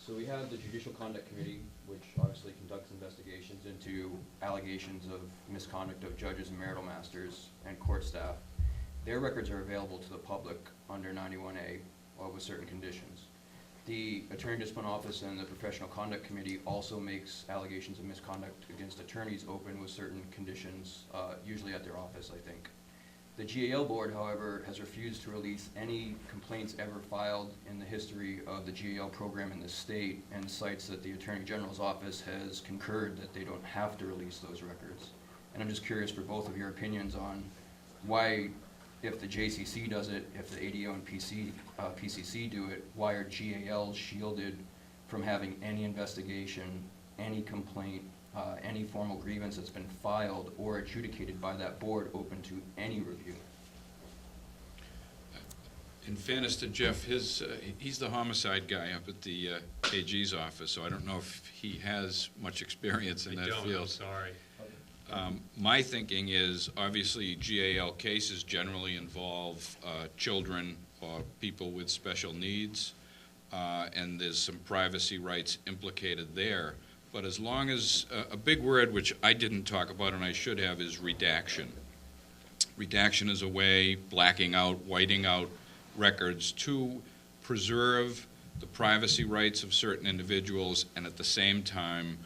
So we have the Judicial Conduct Committee, which obviously conducts investigations into allegations of misconduct of judges and marital masters and court staff. Their records are available to the public under 91A with certain conditions. The Attorney Discipline Office and the Professional Conduct Committee also makes allegations of misconduct against attorneys open with certain conditions, usually at their office, I think. The GAL board, however, has refused to release any complaints ever filed in the history of the GAL program in the state, and cites that the Attorney General's office has concurred that they don't have to release those records. And I'm just curious for both of your opinions on why, if the JCC does it, if the ADO and PCC do it, why are GALs shielded from having any investigation, any complaint, any formal grievance that's been filed or adjudicated by that board open to any review? In fairness to Jeff, he's the homicide guy up at the AG's office, so I don't know if he has much experience in that field. I'm sorry. My thinking is, obviously, GAL cases generally involve children or people with special needs, and there's some privacy rights implicated there. But as long as, a big word which I didn't talk about and I should have is redaction. Redaction is a way, blacking out, whiting out records to preserve the privacy rights of certain individuals and at the same time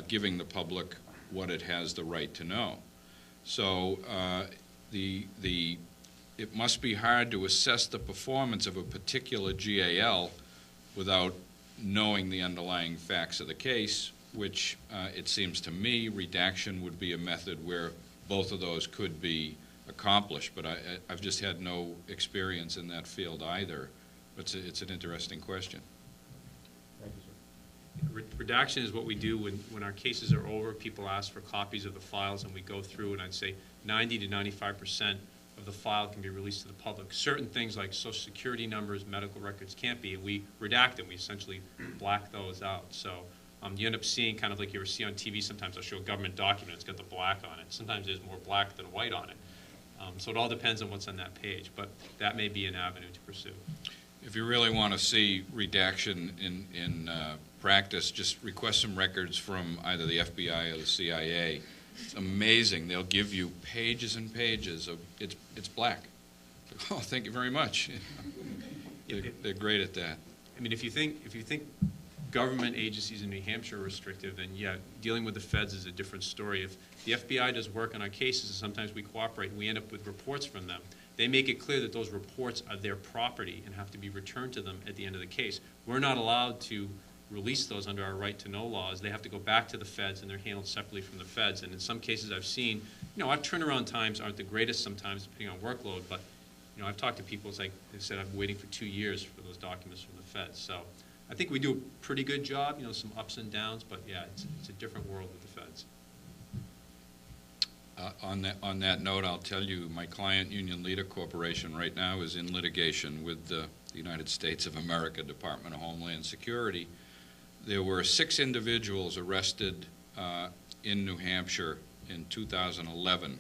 giving the public what it has the right to know. So it must be hard to assess the performance of a particular GAL without knowing the underlying facts of the case, which it seems to me redaction would be a method where both of those could be accomplished. But I've just had no experience in that field either. But it's an interesting question. Thank you, sir. Redaction is what we do when our cases are over. People ask for copies of the files, and we go through, and I'd say 90 to 95% of the file can be released to the public. Certain things like Social Security numbers, medical records can't be, and we redact them. We essentially black those out. So you end up seeing, kind of like you ever see on TV, sometimes I'll show a government document, it's got the black on it. Sometimes there's more black than white on it. So it all depends on what's on that page, but that may be an avenue to pursue. If you really want to see redaction in practice, just request some records from either the FBI or the CIA. It's amazing. They'll give you pages and pages of it's black. Oh, thank you very much. They're great at that. I mean, if you think government agencies in New Hampshire are restrictive, then yeah, dealing with the feds is a different story. If the FBI does work on our cases, and sometimes we cooperate and we end up with reports from them, they make it clear that those reports are their property and have to be returned to them at the end of the case. We're not allowed to release those under our right to know laws. They have to go back to the feds, and they're handled separately from the feds. And in some cases I've seen, our turnaround times aren't the greatest sometimes depending on workload, but I've talked to people, it's like they said I'm waiting for 2 years for those documents from the feds. So I think we do a pretty good job, some ups and downs, but yeah, it's a different world with the feds. On that note, I'll tell you, my client, Union Leader Corporation, right now is in litigation with the United States of America Department of Homeland Security. There were 6 individuals arrested in New Hampshire in 2011,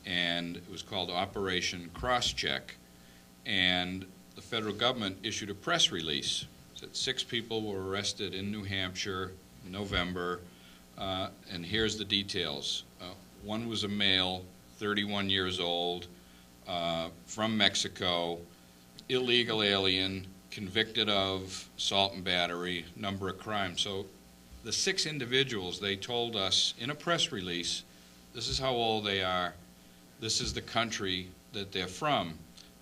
and it was called Operation Crosscheck, and the federal government issued a press release that 6 people were arrested in New Hampshire in November, and here's the details. One was a male, 31 years old, from Mexico, illegal alien, convicted of assault and battery, number of crimes. So the 6 individuals, they told us in a press release, this is how old they are, this is the country that they're from.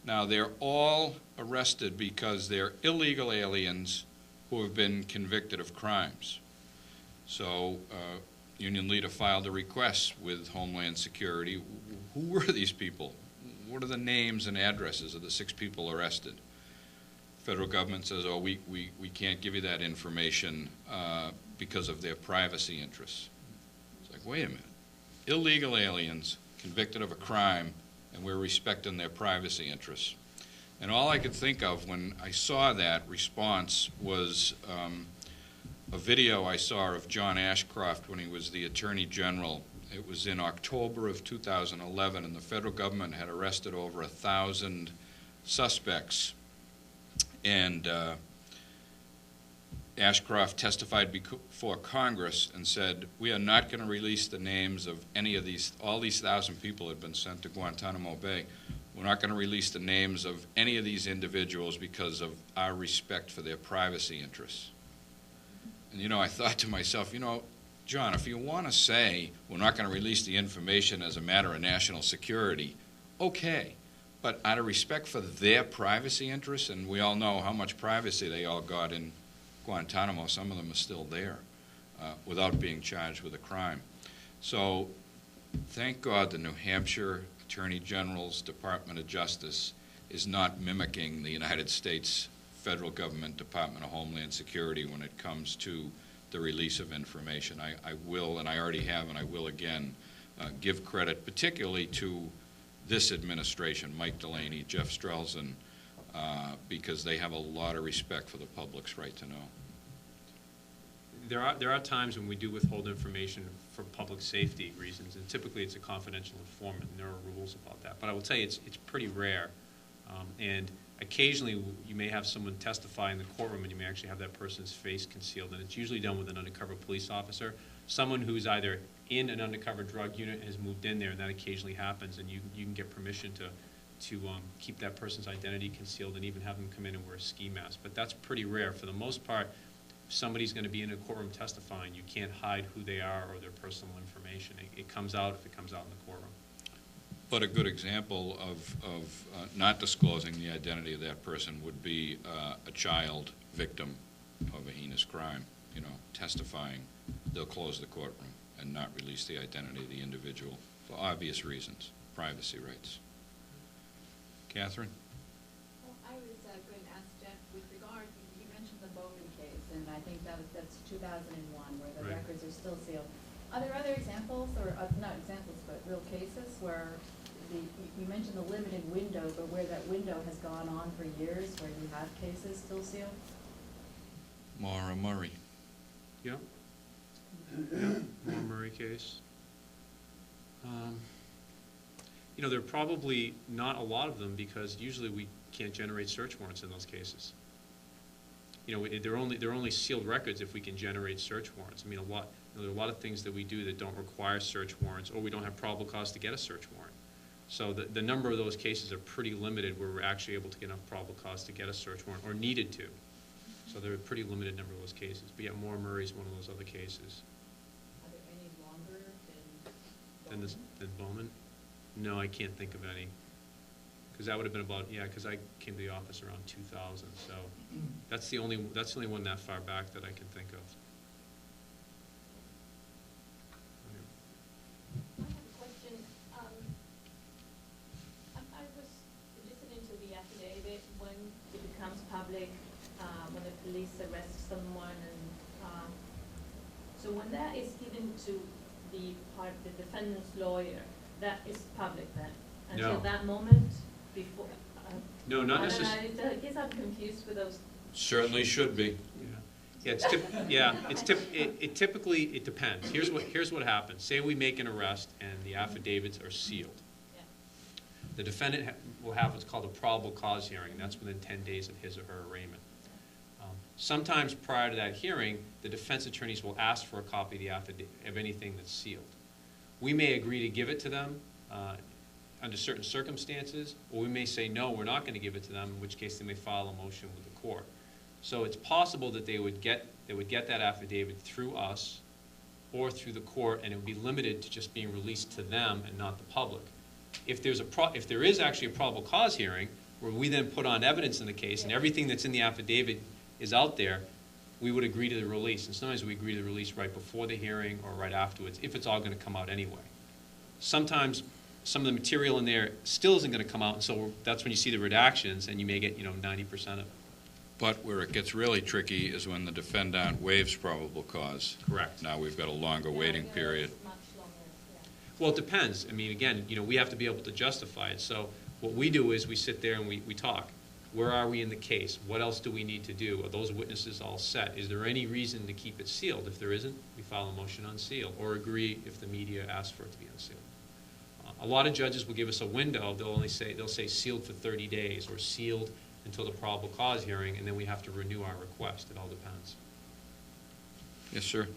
Now, they're all arrested because they're illegal aliens who have been convicted of crimes. So Union Leader filed a request with Homeland Security. Who were these people? What are the names and addresses of the 6 people arrested? Federal government says, oh, we can't give you that information because of their privacy interests. It's like, wait a minute. Illegal aliens convicted of a crime, and we're respecting their privacy interests. And all I could think of when I saw that response was a video I saw of John Ashcroft when he was the Attorney General. It was in October of 2011, and the federal government had arrested over 1,000 suspects. And Ashcroft testified before Congress and said, we are not going to release the names of any of these, all these 1,000 people had been sent to Guantanamo Bay. We're not going to release the names of any of these individuals because of our respect for their privacy interests. And, you know, I thought to myself, you know, John, if you want to say we're not going to release the information as a matter of national security, okay. But out of respect for their privacy interests, and we all know how much privacy they all got in Guantanamo, some of them are still there without being charged with a crime. So thank God the New Hampshire Attorney General's Department of Justice is not mimicking the United States federal government Department of Homeland Security when it comes to the release of information. I will, and I already have, and I will again, give credit particularly to this administration, Mike Delaney, Jeff Strelzin, because they have a lot of respect for the public's right to know. There are times when we do withhold information for public safety reasons, and typically it's a confidential informant, and there are rules about that. But I will tell you, it's pretty rare, and occasionally you may have someone testify in the courtroom, and you may actually have that person's face concealed, and it's usually done with an undercover police officer, someone who's either in an undercover drug unit has moved in there, and that occasionally happens, and you can get permission to keep that person's identity concealed and even have them come in and wear a ski mask. But that's pretty rare. For the most part, if somebody's going to be in a courtroom testifying, you can't hide who they are or their personal information. It comes out if it comes out in the courtroom. But a good example of not disclosing the identity of that person would be a child victim of a heinous crime, you know, testifying. They'll close the courtroom and not release the identity of the individual for obvious reasons, privacy rights. Catherine? Well, I was going to ask Jeff, with regard, you mentioned the Bowman case, and I think that's 2001, where the Right. records are still sealed. Are there other examples, or not examples, but real cases where you mentioned the limited window, but where that window has gone on for years, where you have cases still sealed? Maura Murray. Yeah. Yeah, Moore Murray case. You know, there are probably not a lot of them because usually we can't generate search warrants in those cases. You know, they're only sealed records if we can generate search warrants. I mean, there are a lot of things that we do that don't require search warrants, or we don't have probable cause to get a search warrant. So the number of those cases are pretty limited where we're actually able to get enough probable cause to get a search warrant, or needed to. So there are a pretty limited number of those cases. But yeah, Moore Murray is one of those other cases. Are there any longer than Than Bowman? No, I can't think of any. Because that would have been about, yeah, because I came to the office around 2000, so that's the only one that far back that I can think of. I have a question. I was listening to the affidavit when it becomes public, when the police arrest someone, and so when that is given to the defendant's lawyer, that is public then? Until No. that moment before? No, not I don't know, necessarily. I guess I'm confused with those. Certainly should be. Yeah, it typically, it depends. Here's what happens. Say we make an arrest and the affidavits are sealed. Yeah. The defendant will have what's called a probable cause hearing, and that's within 10 days of his or her arraignment. Sometimes prior to that hearing, the defense attorneys will ask for a copy of the affidavit, of anything that's sealed. We may agree to give it to them under certain circumstances, or we may say, no, we're not going to give it to them, in which case they may file a motion with the court. So it's possible that they would get that affidavit through us or through the court, and it would be limited to just being released to them and not the public. If there is actually a probable cause hearing, where we then put on evidence in the case, and everything that's in the affidavit is out there, we would agree to the release. And sometimes we agree to the release right before the hearing or right afterwards, if it's all going to come out anyway. Sometimes some of the material in there still isn't going to come out, and so that's when you see the redactions, and you may get 90% of it. But where it gets really tricky is when the defendant waives probable cause. Correct. Now we've got a longer waiting Yeah, period. it's much longer, yeah. Well, it depends. I mean, again, we have to be able to justify it. So what we do is we sit there and we talk. Where are we in the case? What else do we need to do? Are those witnesses all set? Is there any reason to keep it sealed? If there isn't, we file a motion unsealed, or agree if the media asks for it to be unsealed. A lot of judges will give us a window. They'll say sealed for 30 days or sealed until the probable cause hearing, and then we have to renew our request. It all depends. Yes, sir.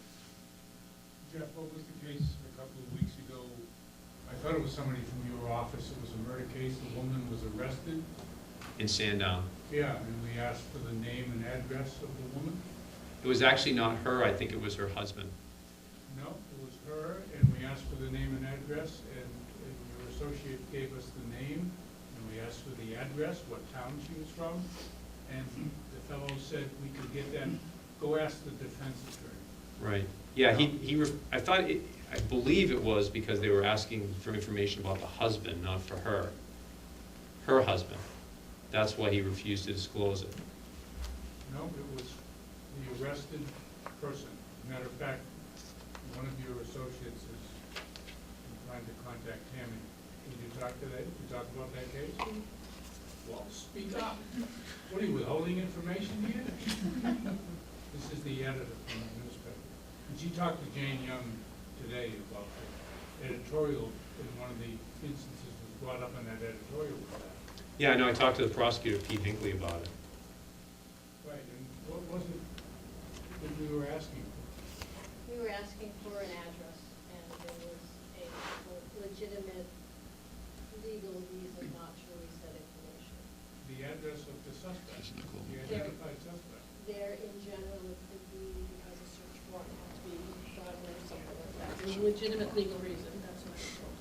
Jeff, what was the case a couple of weeks ago? I thought it was somebody from your office. It was a murder case. The woman was arrested. In Sandown. Yeah, and we asked for the name and address of the woman. It was actually not her, I think it was her husband. No, it was her, and we asked for the name and address, and your associate gave us the name, and we asked for the address, what town she was from, and the fellow said we could get that. Go ask the defense attorney. Right. Yeah, I believe it was because they were asking for information about the husband, not for her. Her husband. That's why he refused to disclose it. No, it was the arrested person. Matter of fact, one of your associates is trying to contact Tammy. Did you talk to that? Did you talk about that case? Well, speak up. What are you withholding information here? This is the editor from the newspaper. And she talked to Jane Young today about the editorial, in one of the instances was brought up in that editorial for that. Yeah, I know, I talked to the prosecutor, Pete Hinckley, about it. Right, and what was it that we were asking for? We were asking for an address, and there was a legitimate legal reason not to release that information. The address of the suspect, Yes, Nicole. the identified suspect. There, in general, it could be because a search warrant had to be gotten or something like that. There's a legitimate legal reason, that's what I was told.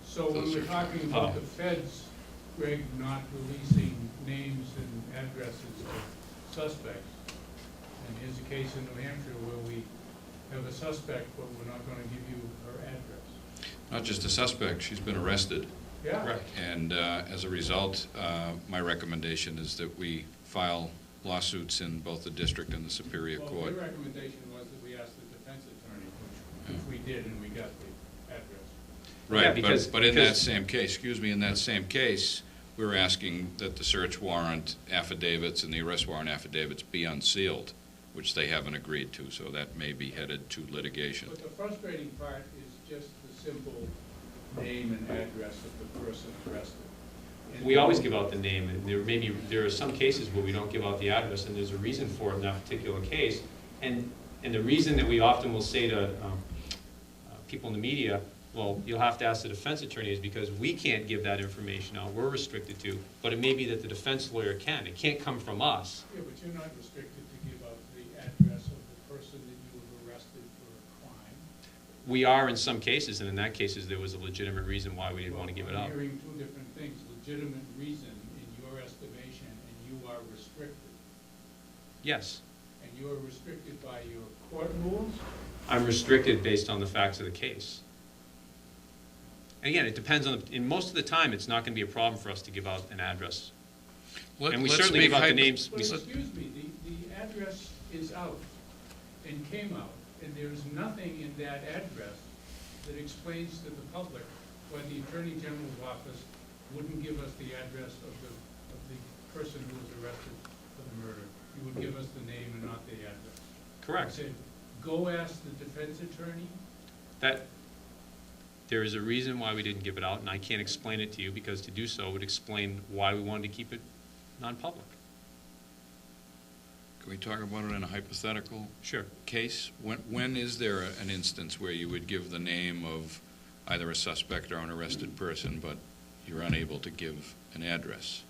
So when we're talking about the feds, Greg, not releasing names and addresses of suspects, and here's a case in New Hampshire where we have a suspect, but we're not gonna give you her address. Not just a suspect, she's been arrested. Yeah. Right. And as a result, my recommendation is that we file lawsuits in both the district and the Superior Well, Court. your recommendation was that we ask the defense attorney, which we did, and we got the address. Right, Yeah, because- but in that because- same case, in that same case, we're asking that the search warrant affidavits and the arrest warrant affidavits be unsealed, which they haven't agreed to, so that may be headed to litigation. But the frustrating part is just the simple name and address of the person arrested. And We always give out the name, and there are some cases where we don't give out the address, and there's a reason for it in that particular case. And the reason that we often will say to people in the media, well, you'll have to ask the defense attorney, is because we can't give that information out, we're restricted to, but it may be that the defense lawyer can. It can't come from us. Yeah, but you're not restricted to give out the address of the person that you have arrested for a crime. We are in some cases, and in that cases, there was a legitimate reason why we didn't want to give it Well, out. I'm hearing two different things. Legitimate reason in your estimation, and you are restricted. Yes. And you are restricted by your court rules? I'm restricted based on the facts of the case. And again, it depends on, in most of the time, it's not going to be a problem for us to give out an address. And we certainly give out the names. But excuse me, the address is out and came out, and there's nothing in that address that explains to the public why the Attorney General's office wouldn't give us the address of the person who was arrested for the murder. You would give us the name and not the address. Correct. You said, go ask the defense attorney? That, there is a reason why we didn't give it out, and I can't explain it to you, because to do so would explain why we wanted to keep it non-public. Can we talk about it in a hypothetical Sure. case? When is there an instance where you would give the name of either a suspect or an arrested person, but you're unable to give an address?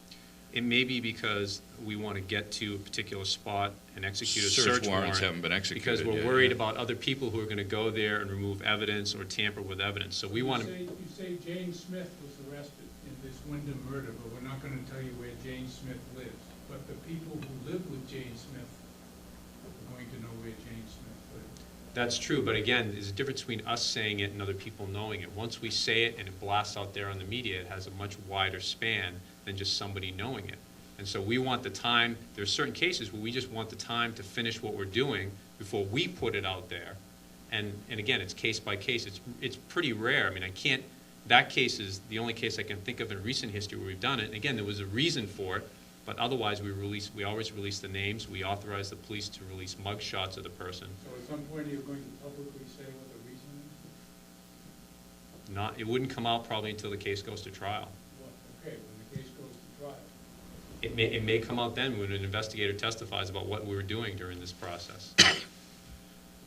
It may be because we want to get to a particular spot and execute a search Search warrant. warrants haven't been executed Because we're yet, worried yeah. about other people who are going to go there and remove evidence or tamper with evidence. So we want to, You say Jane Smith was arrested in this Wyndham murder, but we're not going to tell you where Jane Smith lives. But the people who live with Jane Smith are going to know where Jane Smith lives. that's true, but again, there's a difference between us saying it and other people knowing it. Once we say it and it blasts out there on the media, it has a much wider span than just somebody knowing it. And so we want the time, there are certain cases where we just want the time to finish what we're doing before we put it out there. And again, it's case by case. It's pretty rare. I mean, I can't, that case is the only case I can think of in recent history where we've done it. And again, there was a reason for it, but otherwise we always release the names. We authorize the police to release mug shots of the person. So at some point you're going to publicly say what the reason is? It wouldn't come out probably until the case goes to trial. Well, okay, when the case goes to trial. It may come out then when an investigator testifies about what we were doing during this process.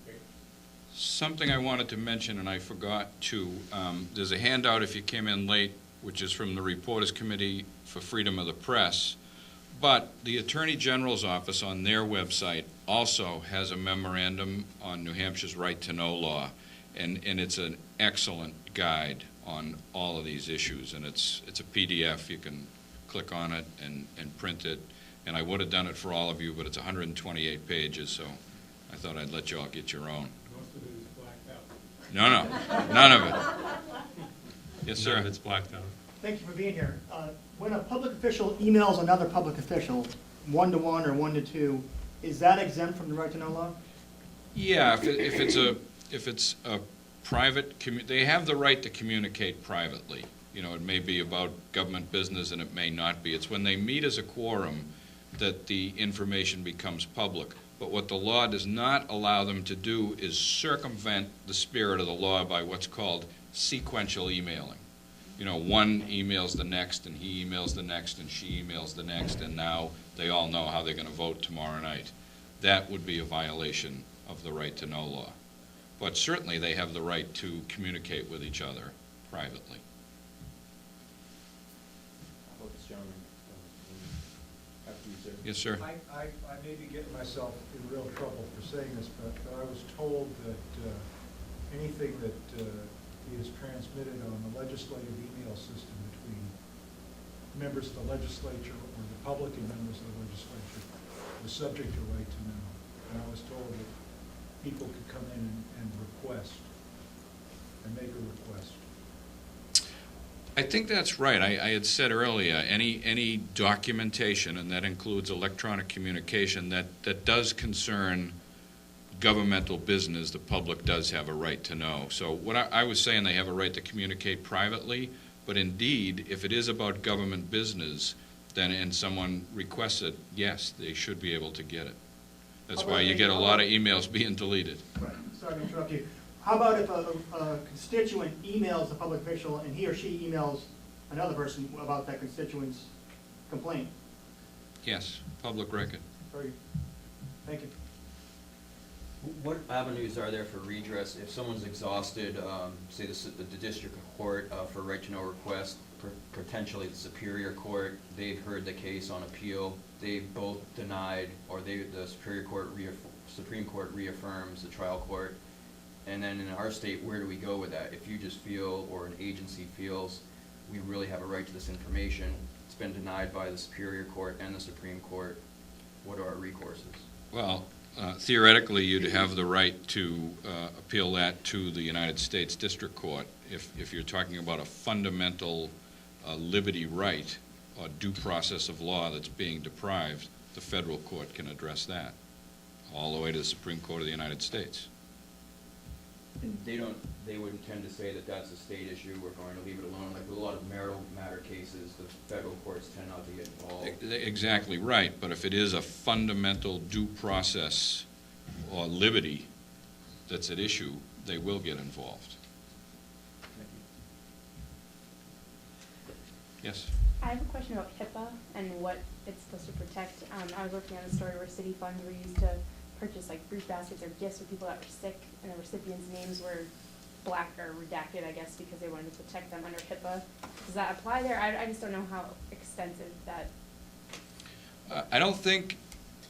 page. Something I wanted to mention, and I forgot to, there's a handout if you came in late, which is from the Reporters Committee for Freedom of the Press. But the Attorney General's office on their website also has a memorandum on New Hampshire's right to know law. And it's an excellent guide on all of these issues. And it's a PDF. You can click on it and print it. And I would have done it for all of you, but it's 128 pages, so I thought I'd let you all get your own. Most of it is blacked out. No, none of it. Yes, sir. None of it's blacked out. Thank you for being here. When a public official emails another public official, 1-to-1 or 1-to-2, is that exempt from the right to know law? Yeah, if it's a private, they have the right to communicate privately. You know, it may be about government business and it may not be. It's when they meet as a quorum that the information becomes public. But what the law does not allow them to do is circumvent the spirit of the law by what's called sequential emailing. You know, one emails the next, and he emails the next, and she emails the next, and now they all know how they're going to vote tomorrow night. That would be a violation of the right to know law. But certainly they have the right to communicate with each other privately. How about this gentleman? After you, sir. Yes, sir. I may be getting myself in real trouble for saying this, but I was told that anything that is transmitted on the legislative email system between members of the legislature or Republican members of the legislature was subject to right to know. And I was told that people could come in and request, and make a request. I think that's right. I had said earlier, any documentation, and that includes electronic communication, that does concern governmental business, the public does have a right to know. So what I was saying, they have a right to communicate privately, but indeed, if it is about government business, then and someone requests it, yes, they should be able to get it. That's why you get a lot of emails being deleted. Right. Sorry to interrupt you. How about if a constituent emails a public official and he or she emails another person about that constituent's complaint? Yes, public record. Very, thank you. What avenues are there for redress if someone's exhausted, say the district court for right to know request, potentially the Superior Court, they've heard the case on appeal, they've both denied, or the Supreme Court reaffirms the trial court, and then in our state, where do we go with that? If you just feel, or an agency feels, we really have a right to this information, it's been denied by the Superior Court and the Supreme Court, what are our recourses? Well, theoretically, you'd have the right to appeal that to the United States District Court. If you're talking about a fundamental liberty right or due process of law that's being deprived, the federal court can address that, all the way to the Supreme Court of the United States. And they wouldn't tend to say that that's a state issue, we're going to leave it alone. Like with a lot of marital matter cases, the federal courts tend not to get involved. Exactly right, but if it is a fundamental due process or liberty that's at issue, they will get involved. Thank you. Yes? I have a question about HIPAA and what it's supposed to protect. I was working on a story where city funds were used to purchase like fruit baskets or gifts for people that were sick, and the recipients' names were black or redacted, I guess, because they wanted to protect them under HIPAA. Does that apply there? I just don't know how extensive that. I don't think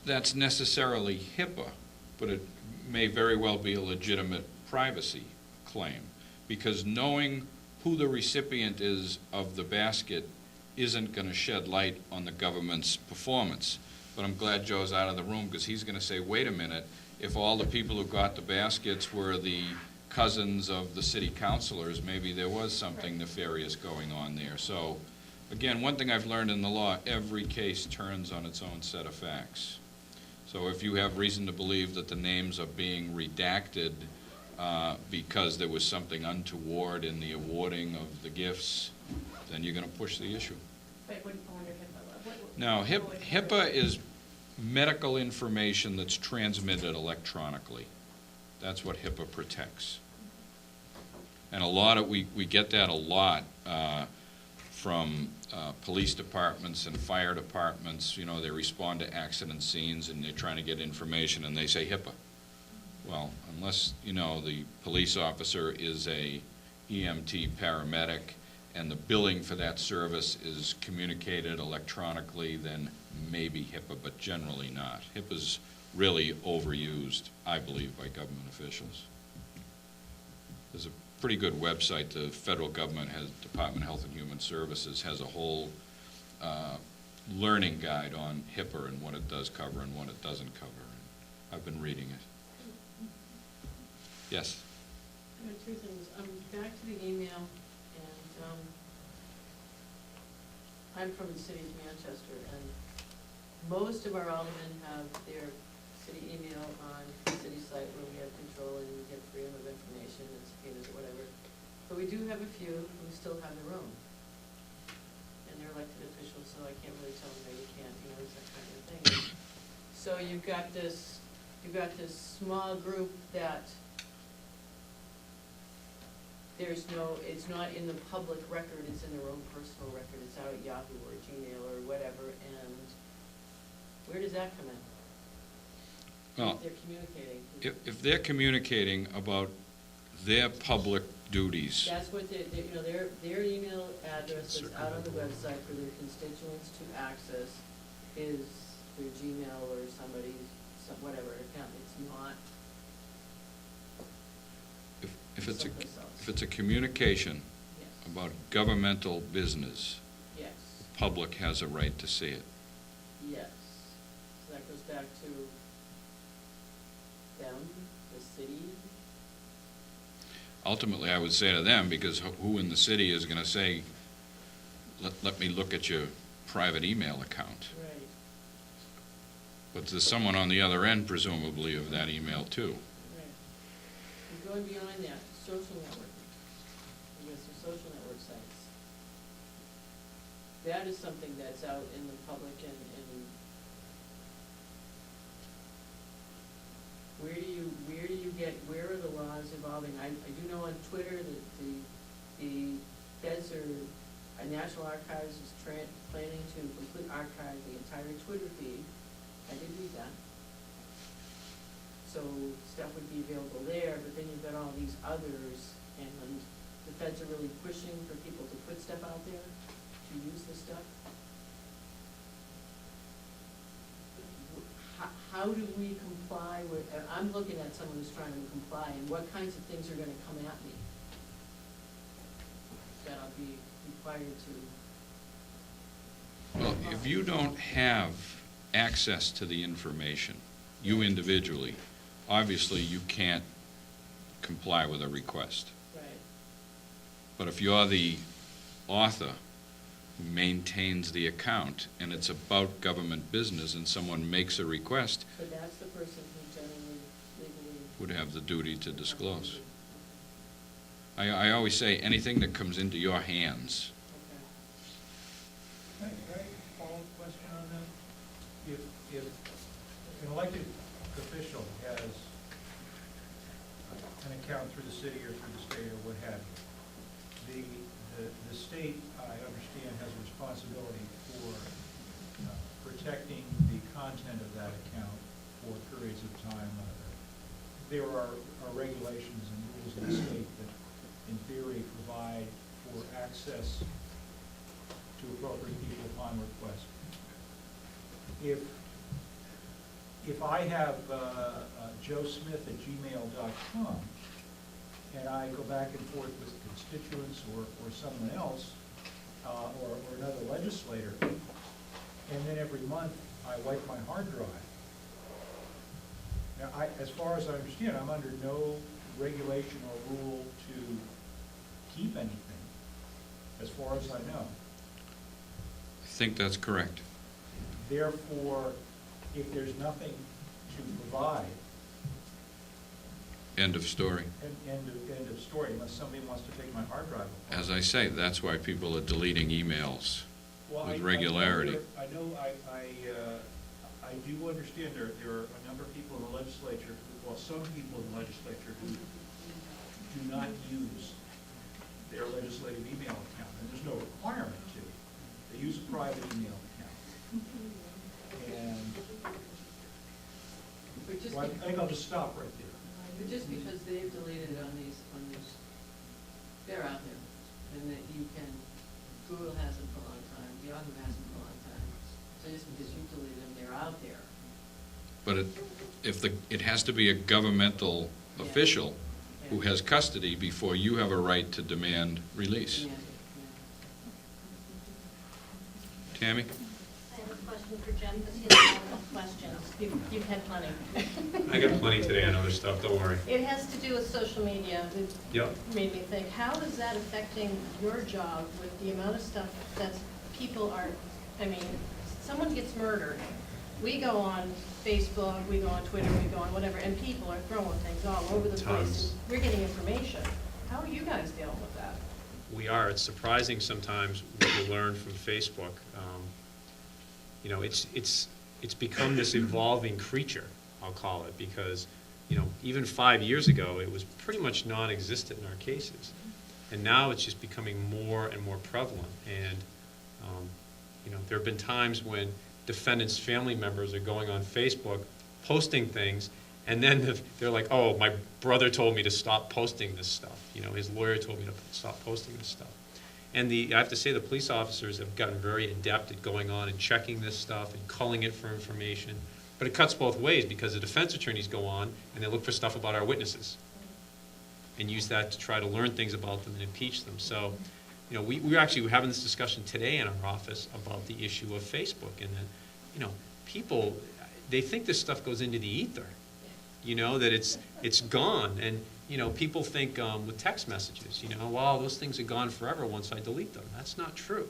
that's necessarily HIPAA, but it may very well be a legitimate privacy claim, because knowing who the recipient is of the basket isn't going to shed light on the government's performance. But I'm glad Joe's out of the room, because he's going to say, wait a minute, if all the people who got the baskets were the cousins of the city councilors, maybe there was something nefarious going on there. So, again, one thing I've learned in the law, every case turns on its own set of facts. So if you have reason to believe that the names are being redacted because there was something untoward in the awarding of the gifts, then you're going to push the issue. But it wouldn't fall under HIPAA. No, HIPAA is medical information that's transmitted electronically. That's what HIPAA protects. And we get that a lot from police departments and fire departments. You know, they respond to accident scenes and they're trying to get information and they say HIPAA. Well, unless, the police officer is a EMT paramedic and the billing for that service is communicated electronically, then maybe HIPAA, but generally not. HIPAA's really overused, I believe, by government officials. There's a pretty good website. The federal government has, Department of Health and Human Services has a whole learning guide on HIPAA and what it does cover and what it doesn't cover. I've been reading it. Yes? I have two things. Back to the email, and I'm from the city of Manchester, and most of our aldermen have their city email on the city site where we have control and we get freedom of information and subpoenas or whatever. But we do have a few who still have their own. And they're elected officials, so I can't really tell them that you can't, it's that kind of thing. So you've got this small group that it's not in the public record, it's in their own personal record, it's out at Yahoo or Gmail or whatever, and where does that come in? Well, If they're communicating. if they're communicating about their public duties, That's what their email address that's out on the website for their constituents to access is their Gmail or somebody's, whatever account, it's not if it's someplace else. if it's a communication Yes, about governmental business, yes, the public has a right to see it. yes. So that goes back to them, the city. Ultimately, I would say to them, because who in the city is going to say, let me look at your private email account? Right. But there's someone on the other end, presumably, of that email, too. Right. And going beyond that, social networking. We have some social network sites. That is something that's out in the public and where are the laws evolving? I do know on Twitter that the feds National Archives is planning to completely archive the entire Twitter feed. I did read that. So stuff would be available there, but then you've got all these others, and the feds are really pushing for people to put stuff out there, to use this stuff. How do we comply with, I'm looking at someone who's trying to comply, and what kinds of things are gonna come at me that I'll be required to? Well, if you don't have access to the information, you individually, obviously you can't comply with a request. Right. But if you're the author who maintains the account and it's about government business and someone makes a request, So that's the person who generally legally. would have the duty to disclose. I always say anything that comes into your hands. Okay. Can I follow up question on that? If an elected official has an account through the city or through the state or what have you, the state, I understand, has a responsibility for protecting the content of that account for periods of time. There are regulations and rules in the state that, in theory, provide for access to appropriate people upon request. If I have joesmith@gmail.com and I go back and forth with constituents or someone else or another legislator, and then every month I wipe my hard drive. Now, as far as I understand, I'm under no regulation or rule to keep anything, as far as I know. I think that's correct. Therefore, if there's nothing to provide, End of story. end of story, unless somebody wants to take my hard drive apart. As I say, that's why people are deleting emails Well, with regularity. I do understand there are a number of people in the legislature, some people in the legislature who do not use their legislative email account, and there's no requirement to. They use a private email account. And But just well, I think I'll just stop right there. But just because they've deleted it on these, they're out there, and that you can, Google has them for a long time, Yahoo has them for a long time. So just because you deleted them, they're out there. But it has to be a governmental Yeah. official who Yeah. has custody before you have a right to demand release. Yeah, Tammy? I have a question for Jeff, because he has a lot of questions. You've had plenty. I got plenty today on other stuff, don't worry. It has to do with social media. It Yep. made me think, how is that affecting your job with the amount of stuff that people are, I mean, someone gets murdered. We go on Facebook, we go on Twitter, we go on whatever, and people are throwing things all over the place. Tons. and We're getting information. How are you guys dealing with that? We are. It's surprising sometimes what we learn from Facebook. You know, it's become this evolving creature, I'll call it, because, you know, even 5 years ago, it was pretty much non-existent in our cases. And now it's just becoming more and more prevalent. And, you know, there have been times when defendants' family members are going on Facebook, posting things, and then they're like, oh, my brother told me to stop posting this stuff. You know, his lawyer told me to stop posting this stuff. And I have to say, the police officers have gotten very adept at going on and checking this stuff and culling it for information. But it cuts both ways, because the defense attorneys go on and they look for stuff about our witnesses and use that to try to learn things about them and impeach them. So, you know, we actually were having this discussion today in our office about the issue of Facebook, and that, you know, people, they think this stuff goes into the ether, you know, that it's gone. And, you know, people think with text messages, you know, well, those things are gone forever once I delete them. That's not true.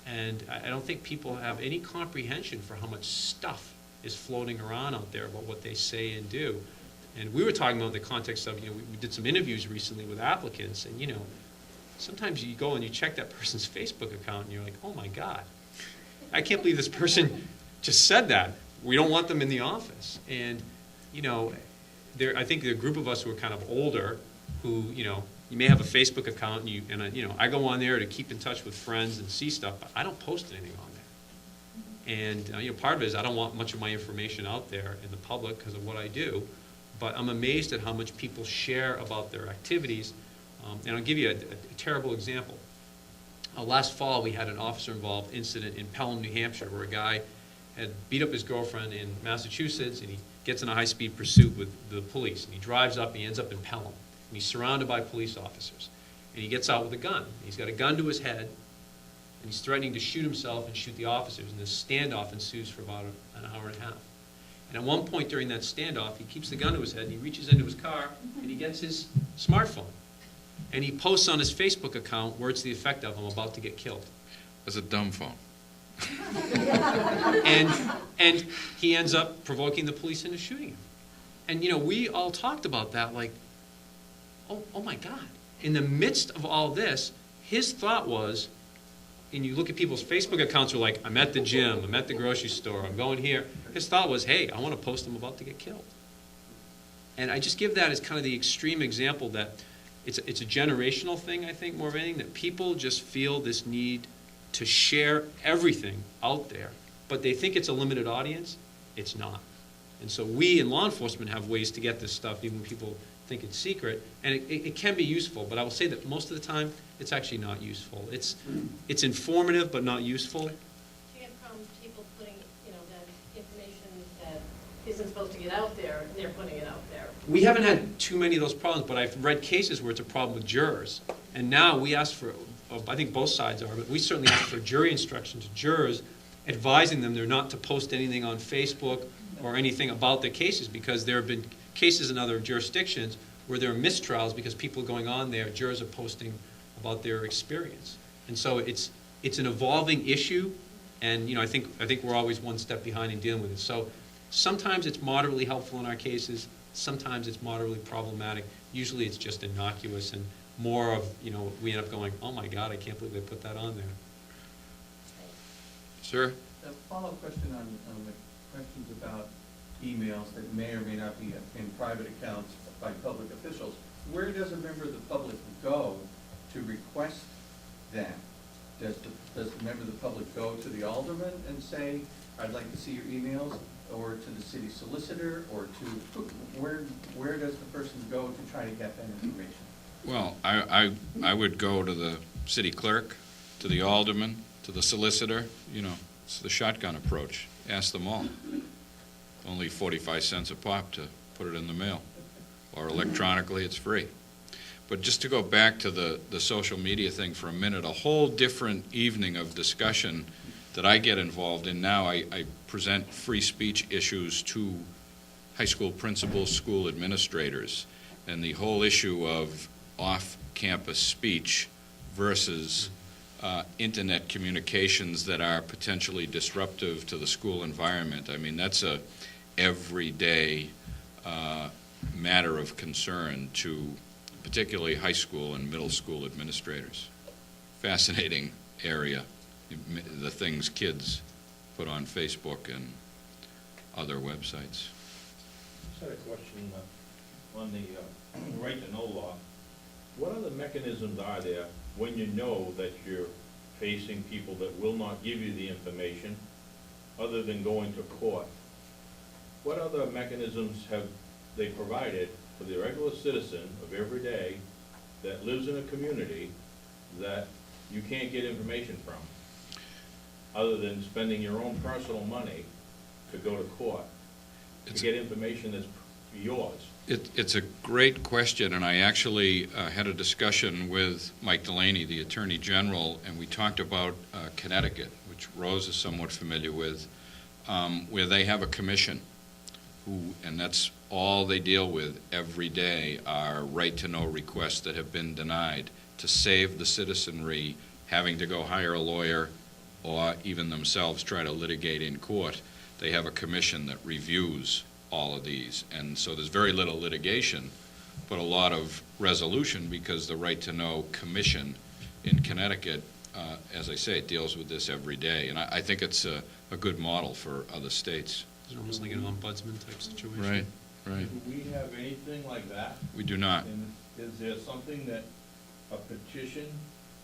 And I don't think people have any comprehension for how much stuff is floating around out there about what they say and do. And we were talking about the context of, you know, we did some interviews recently with applicants, and, you know, sometimes you go and you check that person's Facebook account and you're like, oh my God, I can't believe this person just said that. We don't want them in the office. And, you know, I think there are a group of us who are kind of older who, you know, you may have a Facebook account and you know, I go on there to keep in touch with friends and see stuff, but I don't post anything on there. And, you know, part of it is I don't want much of my information out there in the public because of what I do, but I'm amazed at how much people share about their activities. And I'll give you a terrible example. Last fall, we had an officer-involved incident in Pelham, New Hampshire, where a guy had beat up his girlfriend in Massachusetts, and he gets in a high-speed pursuit with the police. And he drives up, and he ends up in Pelham. And he's surrounded by police officers. And he gets out with a gun. He's got a gun to his head, and he's threatening to shoot himself and shoot the officers. And this standoff ensues for about an hour and a half. And at one point during that standoff, he keeps the gun to his head, and he reaches into his car, and he gets his smartphone. And he posts on his Facebook account words to the effect of, I'm about to get killed. That's a dumb phone. And he ends up provoking the police into shooting him. And, you know, we all talked about that, like, oh my God. In the midst of all this, his thought was, and you look at people's Facebook accounts are like, I'm at the gym, I'm at the grocery store, I'm going here. His thought was, hey, I want to post I'm about to get killed. And I just give that as kind of the extreme example that it's a generational thing, I think, more of anything, that people just feel this need to share everything out there, but they think it's a limited audience. It's not. And so we in law enforcement have ways to get this stuff, even when people think it's secret, and it can be useful, but I will say that most of the time, it's actually not useful. It's informative, but not useful. Do you have problems with people putting, you know, that information that isn't supposed to get out there, they're putting it out there? We haven't had too many of those problems, but I've read cases where it's a problem with jurors. And now we ask for, I think both sides are, but we certainly ask for jury instruction to jurors, advising them they're not to post anything on Facebook or anything about their cases, because there have been cases in other jurisdictions where there are mistrials because people are going on there, jurors are posting about their experience. And so it's an evolving issue, and, you know, I think we're always one step behind in dealing with it. So sometimes it's moderately helpful in our cases, sometimes it's moderately problematic. Usually it's just innocuous and more of, you know, we end up going, oh my God, I can't believe they put that on there. Sir? A follow-up question on the questions about emails that may or may not be in private accounts by public officials. Where does a member of the public go to request that? Does the member of the public go to the alderman and say, I'd like to see your emails? or to the city solicitor, or to, where does the person go to try to get that information? Well, I would go to the city clerk, to the alderman, to the solicitor, you know, it's the shotgun approach. Ask them all. Only 45 cents a pop to put it in the mail. Or electronically, it's free. But just to go back to the social media thing for a minute, a whole different evening of discussion that I get involved in now. I present free speech issues to high school principals, school administrators, and the whole issue of off-campus speech versus internet communications that are potentially disruptive to the school environment. I mean, that's a everyday matter of concern to particularly high school and middle school administrators. Fascinating area, the things kids put on Facebook and other websites. I just had a question on the right to know law. What other mechanisms are there when you know that you're facing people that will not give you the information other than going to court? What other mechanisms have they provided for the regular citizen of every day that lives in a community that you can't get information from, other than spending your own personal money to go to court to get information that's yours? It's a great question, and I actually had a discussion with Mike Delaney, the Attorney General, and we talked about Connecticut, which Rose is somewhat familiar with, where they have a commission and that's all they deal with every day are right-to-know requests that have been denied to save the citizenry having to go hire a lawyer or even themselves try to litigate in court. They have a commission that reviews all of these, and so there's very little litigation, but a lot of resolution because the Right-to-Know Commission in Connecticut, as I say, deals with this every day, and I think it's a good model for other states. It's almost like an ombudsman type situation. Right, right. Do we have anything like that? We do not. And is there something that, a petition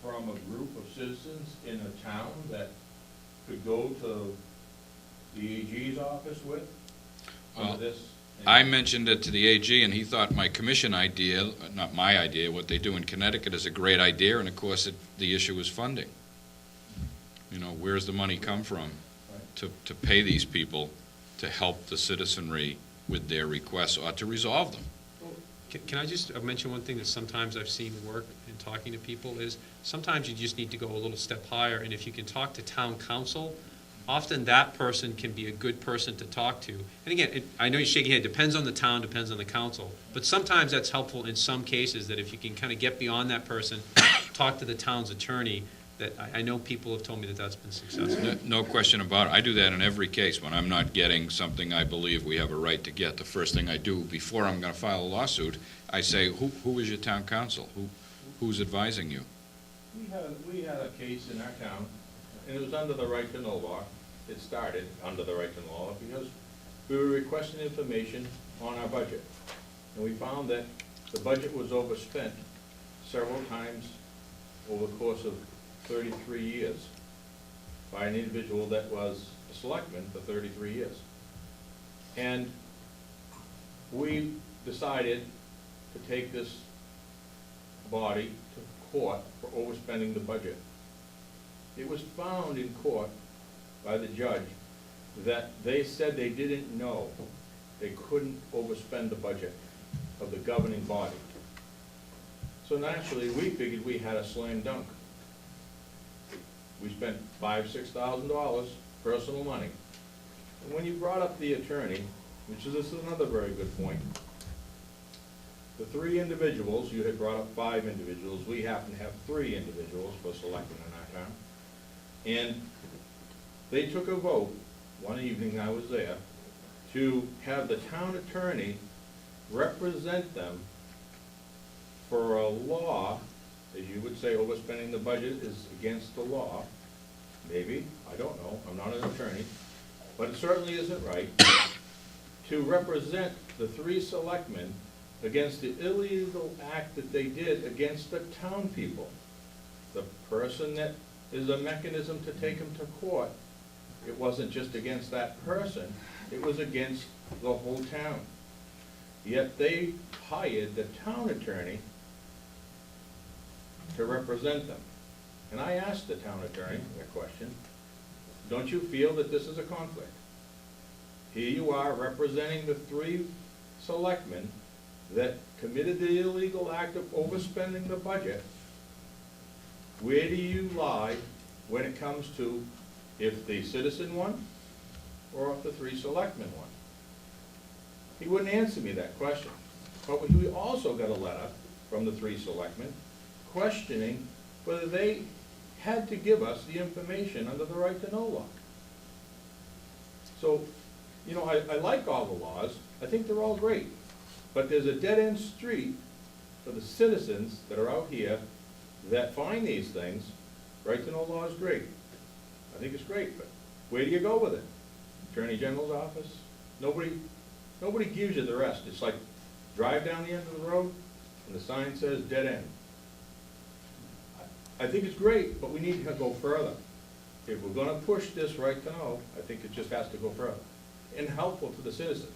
from a group of citizens in a town that could go to the AG's office with? Well, under this? I mentioned it to the AG, and he thought my commission idea, not my idea, what they do in Connecticut is a great idea, and of course the issue is funding. You know, where's the money come from to pay these people to help the citizenry with their requests or to resolve them? Can I just mention one thing that sometimes I've seen work in talking to people is sometimes you just need to go a little step higher, and if you can talk to town council, often that person can be a good person to talk to. And again, I know you shake your head, depends on the town, depends on the council, but sometimes that's helpful in some cases, that if you can kind of get beyond that person, talk to the town's attorney, that I know people have told me that that's been successful. No question about it. I do that in every case. When I'm not getting something I believe we have a right to get, the first thing I do before I'm going to file a lawsuit, I say, who is your town council? Who's advising you? We had a case in our town, and it was under the right to know law. It started under the right to know law because we were requesting information on our budget. And we found that the budget was overspent several times over the course of 33 years by an individual that was a selectman for 33 years. And we decided to take this body to court for overspending the budget. It was found in court by the judge that they said they didn't know they couldn't overspend the budget of the governing body. So naturally, we figured we had a slam dunk. We spent $5,000–6,000 personal money. And when you brought up the attorney, which is this is another very good point, the 3 individuals, you had brought up 5 individuals, we happen to have 3 individuals for selecting in our town, and they took a vote, one evening I was there, to have the town attorney represent them for a law, as you would say, overspending the budget is against the law. Maybe, I don't know, I'm not an attorney, but it certainly isn't right, to represent the 3 selectmen against the illegal act that they did against the town people. The person that is a mechanism to take them to court, it wasn't just against that person, It was against the whole town. Yet they hired the town attorney to represent them. And I asked the town attorney a question, don't you feel that this is a conflict? Here you are representing the 3 selectmen that committed the illegal act of overspending the budget. Where do you lie when it comes to if the citizen won or if the 3 selectmen won? He wouldn't answer me that question. But we also got a letter from the 3 selectmen questioning whether they had to give us the information under the right to know law. So, you know, I like all the laws. I think they're all great. But there's a dead-end street for the citizens that are out here that find these things. Right to know law is great. I think it's great, but where do you go with it? Attorney General's office? Nobody gives you the rest. It's like drive down the end of the road and the sign says dead end. I think it's great, but we need to go further. If we're gonna push this right to know, I think it just has to go further and helpful to the citizens.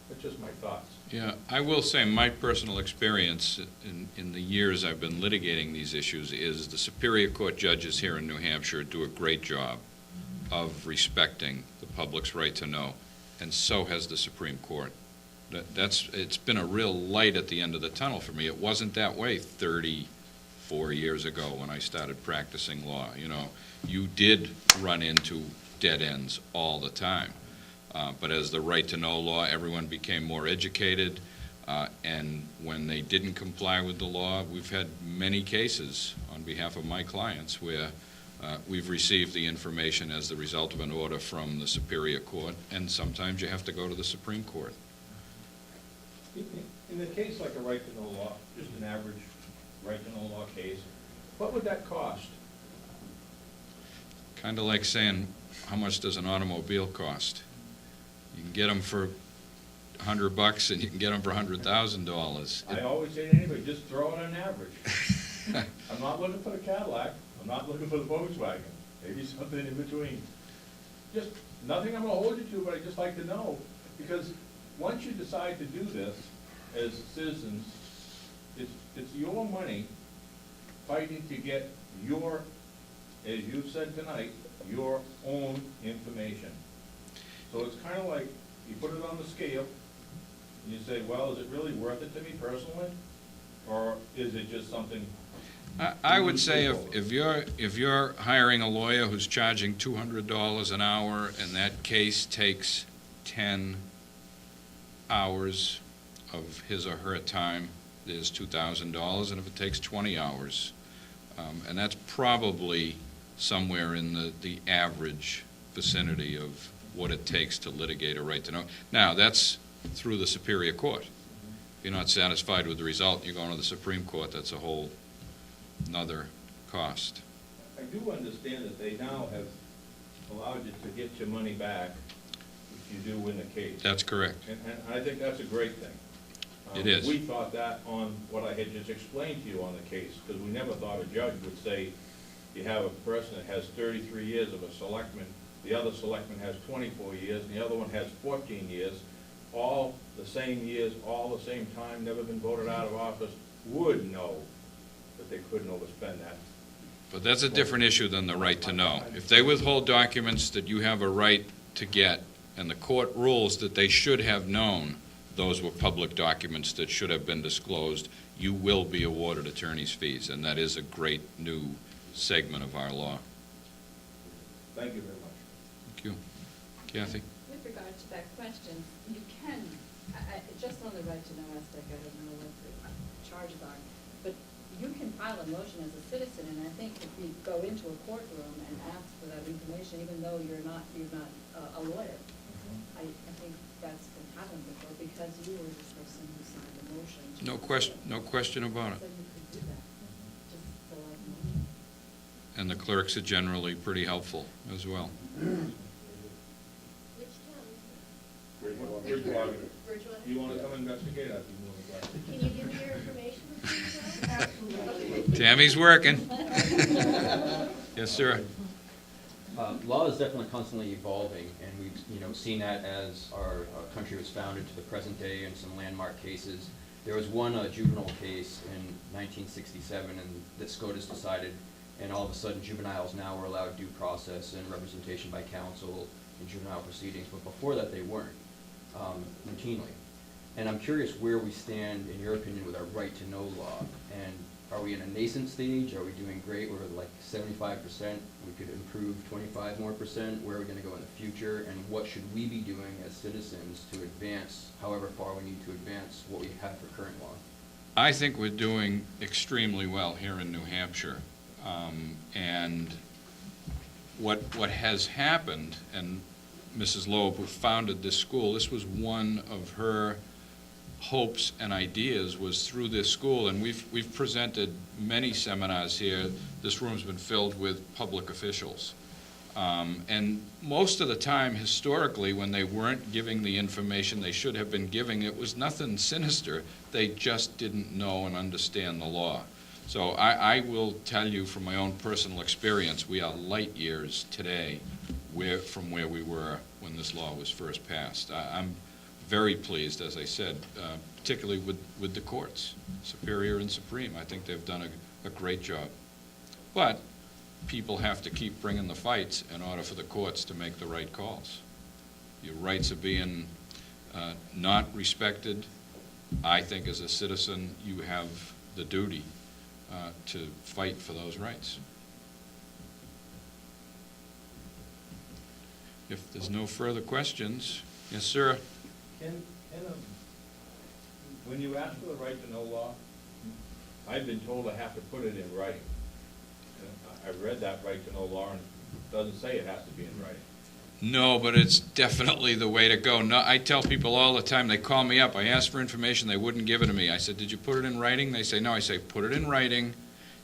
That's just my thoughts. Yeah, I will say my personal experience in the years I've been litigating these issues is the Superior Court judges here in New Hampshire do a great job of respecting the public's right to know, and so has the Supreme Court. It's been a real light at the end of the tunnel for me. It wasn't that way 34 years ago when I started practicing law. You know, you did run into dead ends all the time. But as the right to know law, everyone became more educated, and when they didn't comply with the law, we've had many cases on behalf of my clients where we've received the information as the result of an order from the Superior Court, and sometimes you have to go to the Supreme Court. In a case like a right to know law, just an average right to know law case, what would that cost? Kind of like saying, how much does an automobile cost? You can get them for $100 and you can get them for $100,000. I always say to anybody, just throw it on average. I'm not looking for the Cadillac, I'm not looking for the Volkswagen, maybe something in between. Just, nothing I'm gonna hold you to, but I'd just like to know, because once you decide to do this as citizens, it's your money fighting to get your, as you've said tonight, your own information. So it's kind of like, you put it on the scale, and you say, well, is it really worth it to me personally? Or is it just something? I would say if you're hiring a lawyer who's charging $200 an hour, and that case takes 10 hours of his or her time, there's $2,000, and if it takes 20 hours, and that's probably somewhere in the average vicinity of what it takes to litigate a right to know. Now, that's through the Superior Court. If you're not satisfied with the result, you're going to the Supreme Court. That's a whole another cost. I do understand that they now have allowed you to get your money back if you do win the case. That's correct. And I think that's a great thing. It is. We thought that on what I had just explained to you on the case, because we never thought a judge would say, you have a person that has 33 years of a selectman, the other selectman has 24 years, and the other one has 14 years, all the same years, all the same time, never been voted out of office, would know that they couldn't overspend that. But that's a different issue than the right to know. If they withhold documents that you have a right to get, and the court rules that they should have known those were public documents that should have been disclosed, you will be awarded attorney's fees, and that is a great new segment of our law. Thank you very much. Thank you. Kathy? With regard to that question, you can, just on the right to know aspect, I don't know what the charges are, but you can file a motion as a citizen, and I think if you go into a courtroom and ask for that information, even though you're not a lawyer, I think that's been happened before, because you were the person who signed the motion. No question about it. So you could do that, just fill out the motion. And the clerks are generally pretty helpful as well. Which town? Bridgewater. Bridgewater? You want to come investigate that? Can you give me your information? Absolutely. Tammy's working. Yes, sir. Law is definitely constantly evolving, and we've seen that as our country was founded to the present day in some landmark cases. There was one juvenile case in 1967, and that SCOTUS decided, and all of a sudden juveniles now were allowed due process and representation by counsel in juvenile proceedings, but before that they weren't, routinely. And I'm curious where we stand, in your opinion, with our right to know law. And are we in a nascent stage? Are we doing great? We're like 75%. We could improve 25% more. Where are we going to go in the future? And what should we be doing as citizens to advance, however far we need to advance, what we have for current law? I think we're doing extremely well here in New Hampshire. And what has happened, and Mrs. Loeb, who founded this school, this was one of her hopes and ideas, was through this school, and we've presented many seminars here. This room's been filled with public officials. And most of the time, historically, when they weren't giving the information they should have been giving, it was nothing sinister. They just didn't know and understand the law. So I will tell you from my own personal experience, we are light years today from where we were when this law was first passed. I'm very pleased, as I said, particularly with the courts, Superior and Supreme. I think they've done a great job. But people have to keep bringing the fights in order for the courts to make the right calls. Your rights are being not respected. I think as a citizen, you have the duty to fight for those rights. If there's no further questions, yes, sir. When you ask for the right to know law, I've been told I have to put it in writing. I've read that right to know law, and it doesn't say it has to be in writing. No, but it's definitely the way to go. No, I tell people all the time, they call me up, I ask for information, they wouldn't give it to me. I said, did you put it in writing? They say, no. I say, put it in writing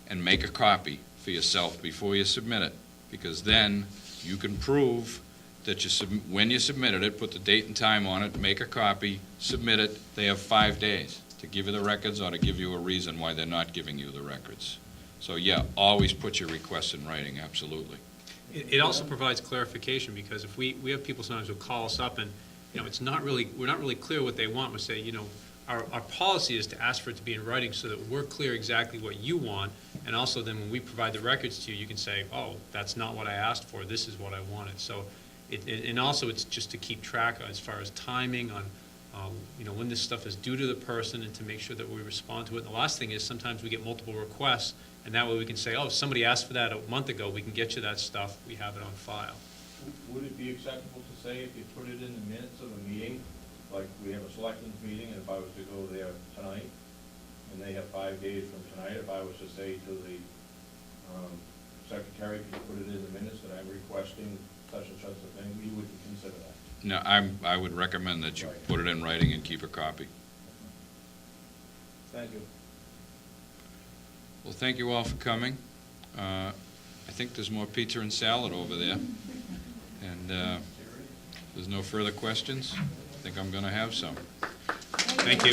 and make a copy for yourself before you submit it, because then you can prove that when you submitted it, put the date and time on it, make a copy, submit it. They have 5 days to give you the records or to give you a reason why they're not giving you the records. So yeah, always put your requests in writing, absolutely. It also provides clarification, because if we have people sometimes who call us up and, we're not really clear what they want. We say, our policy is to ask for it to be in writing so that we're clear exactly what you want, and also then when we provide the records to you, you can say, oh, that's not what I asked for, this is what I wanted. So, and also it's just to keep track as far as timing on, when this stuff is due to the person, and to make sure that we respond to it. And the last thing is sometimes we get multiple requests, and that way we can say, oh, if somebody asked for that a month ago, we can get you that stuff, we have it on file. Would it be acceptable to say, if you put it in the minutes of a meeting, like we have a selectmen's meeting, and if I was to go there tonight, and they have 5 days from tonight, if I was to say to the secretary, if you put it in the minutes that I'm requesting such and such a thing, you would consider that? No, I would recommend that you put it in writing and keep a copy. Thank you. Well, thank you all for coming. I think there's more pizza and salad over there. And if there's no further questions, I think I'm going to have some. Thank you.